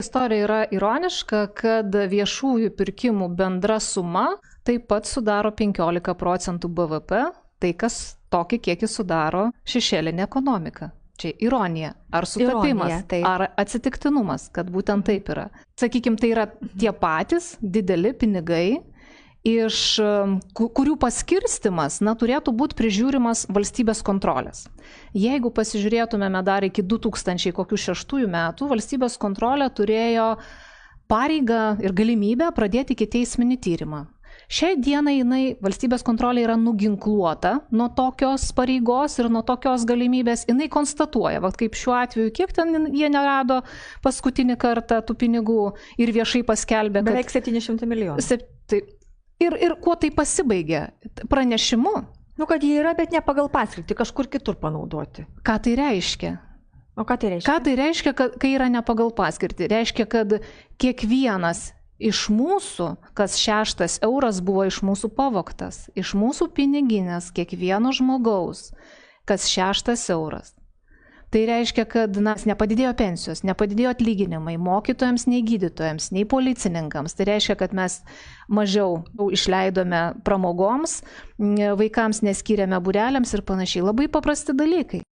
Istorija yra ironiška, kad viešųjų pirkimų bendra suma taip pat sudaro 15% BVP, tai kas tokį kiekį sudaro šešėlinė ekonomika. Čia ironija. Ar sutapimas, ar atsitiktinumas, kad būtent taip yra. Sakykime, tai yra tie patys dideli pinigai, iš kurių paskirstimas turėtų būti prižiūrimas valstybės kontrolės. Jeigu pasižiūrėtumėme dar iki 2006 metų, valstybės kontrolė turėjo pareigą ir galimybę pradėti ikiteisminį tyrimą. Šiai dienai valstybės kontrolė yra nuginkluota nuo tokios pareigos ir nuo tokios galimybės. Jinai konstatuoja, kaip šiuo atveju, kiek ten jie nerado paskutinį kartą tų pinigų ir viešai paskelbė. Beveik 700 milijonų. Ir kuo tai pasibaigė? Pranešimu. Kad jie yra, bet ne pagal paskirtį, kažkur kitur panaudoti. Ką tai reiškia? O ką tai reiškia? Ką tai reiškia, kai yra ne pagal paskirtį? Reiškia, kad kiekvienas iš mūsų, kas 6 euras buvo iš mūsų pavogtas, iš mūsų piniginės kiekvieno žmogaus, kas 6 euras. Tai reiškia, kad nepadidėjo pensijos, nepadidėjo atlyginimai mokytojams, nei gydytojams, nei policininkams. Tai reiškia, kad mes mažiau išleidome pramogoms, vaikams neskyrėme būreliams ir panašiai. Labai paprasti dalykai.